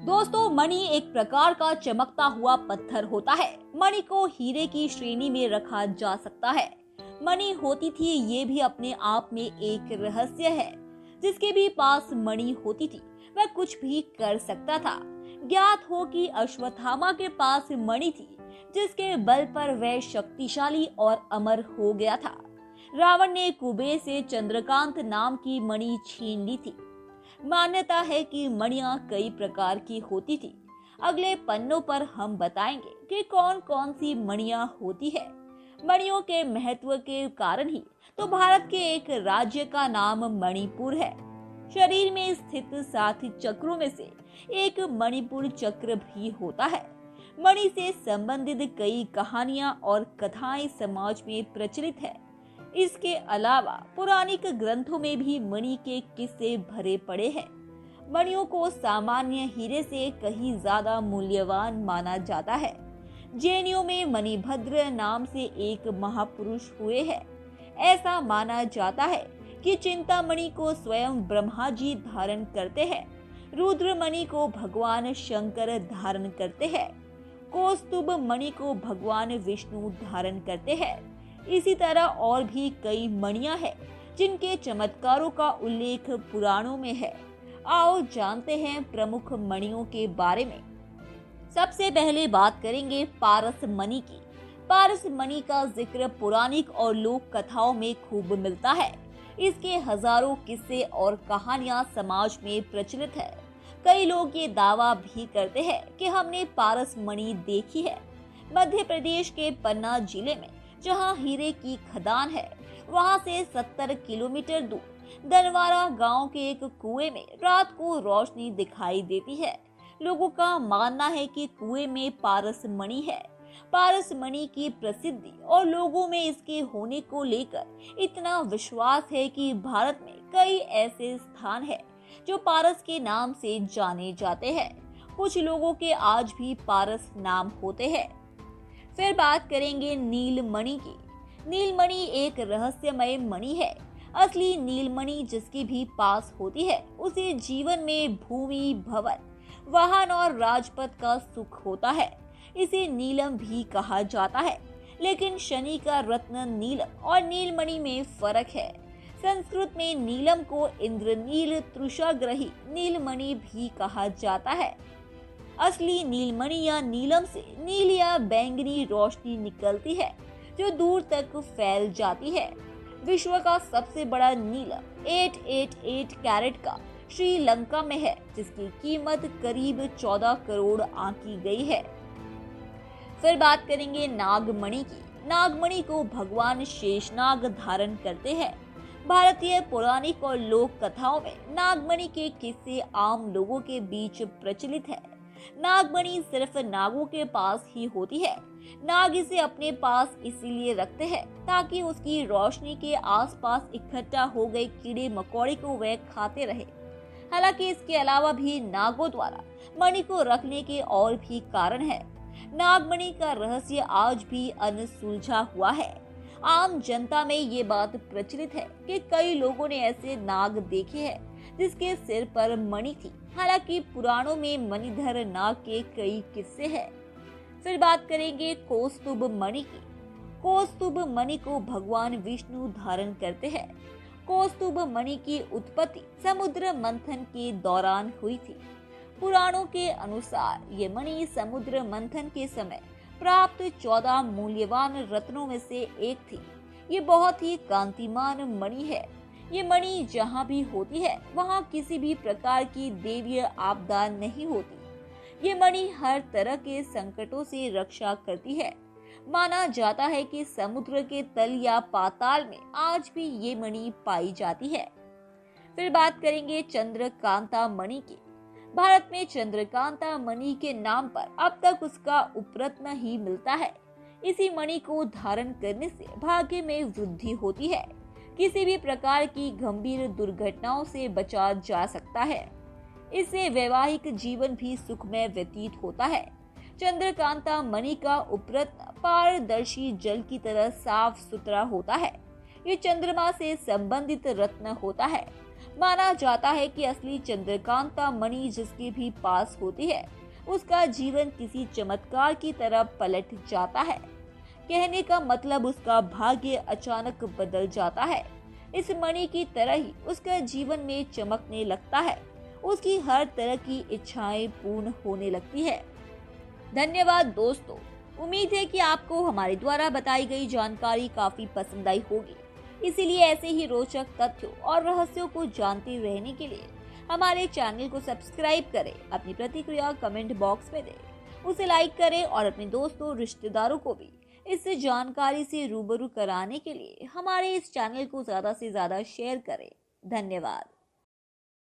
दोस्तों, मणि एक प्रकार का चमकता हुआ पत्थर होता है। मणि को हीरे की श्रेणी में रखा जा सकता है। मणि होती थी, ये भी अपने आप में एक रहस्य है। जिसके भी पास मणि होती थी वह कुछ भी कर सकता था। ज्ञात हो कि अश्वत्थामा के पास मणि थी, जिसके बल पर वह शक्तिशाली और अमर हो गया था। रावण ने कुबेर से चंद्रकांत नाम की मणि छीन ली थी। मान्यता है कि मणियां कई प्रकार की होती थी। अगले पन्नों पर हम बताएंगे कि कौन कौन सी मणियां होती है। मणियों के महत्व के कारण ही तो भारत के एक राज्य का नाम मणिपुर है। शरीर में स्थित 7 चक्रों में से एक मणिपुर चक्र भी होता है। मणि से संबंधित कई कहानियां और कथाएं समाज में प्रचलित है। इसके अलावा पौराणिक ग्रंथों में भी मणि के किस्से भरे पड़े हैं। मणियों को सामान्य हीरे से कहीं ज्यादा मूल्यवान माना जाता है। जैनियों में मणिभद्र नाम से एक महापुरुष हुए हैं। ऐसा माना जाता है कि चिंतामणि को स्वयं ब्रह्मा जी धारण करते हैं। रुद्रमणि को भगवान शंकर धारण करते हैं। कौस्तुभ मणि को भगवान विष्णु धारण करते हैं। इसी तरह और भी कई मणियां हैं जिनके चमत्कारों का उल्लेख पुराणों में है। आओ जानते हैं प्रमुख मणियों के बारे में। सबसे पहले बात करेंगे पारस मणि की। पारस मणि का जिक्र पौराणिक और लोक कथाओं में खूब मिलता है। इसके हजारों किस्से और कहानियां समाज में प्रचलित है। कई लोग ये दावा भी करते हैं कि हमने पारस मणि देखी है। मध्य प्रदेश के पन्ना जिले में जहां हीरे की खदान है, वहां से 70 किलोमीटर दूर दनवारा गांव के एक कुएं में रात को रोशनी दिखाई देती है। लोगों का मानना है कि कुएं में पारस मणि है। पारस मणि की प्रसिद्धि और लोगों में इसके होने को लेकर इतना विश्वास है कि भारत में कई ऐसे स्थान हैं जो पारस के नाम से जाने जाते हैं। कुछ लोगों के आज भी पारस नाम होते हैं। फिर बात करेंगे नीलमणि की। नीलमणि एक रहस्यमय मणि है। असली नीलमणि जिसके भी पास होती है, उसे जीवन में भूमि, भवन, वाहन और राजपथ का सुख होता है। इसे नीलम भी कहा जाता है। लेकिन शनि का रत्न नीलम और नीलमणि में फर्क है। संस्कृत में नीलम को इंद्रनील, तृषाग्रही नीलमणि भी कहा जाता है। असली नीलमणि या नीलम से नील या बैंगनी रोशनी निकलती है जो दूर तक फैल जाती है। विश्व का सबसे बड़ा नीलम 888 कैरेट का श्रीलंका में है, जिसकी कीमत करीब 14 करोड़ आंकी गई है। फिर बात करेंगे नागमणि की। नागमणि को भगवान शेषनाग धारण करते हैं। भारतीय पौराणिक और लोक कथाओं में नागमणि के किस्से आम लोगों के बीच प्रचलित है। नागमणि सिर्फ नागों के पास ही होती है। नाग इसे अपने पास इसीलिए रखते हैं ताकि उसकी रोशनी के आसपास इकट्ठा हो गए कीड़े मकोड़े को वह खाते रहे। हालांकि इसके अलावा भी नागों द्वारा मणि को रखने के और भी कारण है। नागमणि का रहस्य आज भी अनसुलझा हुआ है। आम जनता में ये बात प्रचलित है कि कई लोगों ने ऐसे नाग देखे हैं जिसके सिर पर मणि थी। हालांकि पुराणों में मणिधर नाग के कई किस्से हैं। फिर बात करेंगे कौस्तुभ मणि की। कौस्तुभ मणि को भगवान विष्णु धारण करते हैं। कौस्तुभ मणि की उत्पत्ति समुद्र मंथन के दौरान हुई थी। पुराणों के अनुसार ये मणि समुद्र मंथन के समय प्राप्त 14 मूल्यवान रत्नों में से एक थी। ये बहुत ही कांतिमान मणि है। ये मणि जहाँ भी होती है वहाँ किसी भी प्रकार की दैवीय आपदा नहीं होती। ये मणि हर तरह के संकटों से रक्षा करती है। माना जाता है कि समुद्र के तल या पाताल में आज भी ये मणि पाई जाती है। फिर बात करेंगे चंद्रकांता मणि की। भारत में चंद्रकांता मणि के नाम पर अब तक उसका उपरत्न ही मिलता है। इसी मणि को धारण करने से भाग्य में वृद्धि होती है। किसी भी प्रकार की गंभीर दुर्घटनाओं से बचा जा सकता है। इससे वैवाहिक जीवन भी सुखमय व्यतीत होता है। चंद्रकांता मणि का उपरत्न पारदर्शी जल की तरह साफ सुथरा होता है। ये चंद्रमा से संबंधित रत्न होता है। माना जाता है कि असली चंद्रकांता मणि जिसके भी पास होती है उसका जीवन किसी चमत्कार की तरह पलट जाता है। कहने का मतलब उसका भाग्य अचानक बदल जाता है। इस मणि की तरह ही उसका जीवन में चमकने लगता है। उसकी हर तरह की इच्छाएं पूर्ण होने लगती है। धन्यवाद दोस्तों। उम्मीद है कि आपको हमारे द्वारा बताई गई जानकारी काफी पसंद आई होगी। इसीलिए ऐसे ही रोचक तथ्यों और रहस्यों को जानते रहने के लिए हमारे चैनल को सब्सक्राइब करें। अपनी प्रतिक्रिया कमेंट बॉक्स में दें, उसे लाइक करें और अपने दोस्तों रिश्तेदारों को भी इस जानकारी से रूबरू कराने के लिए हमारे इस चैनल को ज्यादा से ज्यादा शेयर करें। धन्यवाद।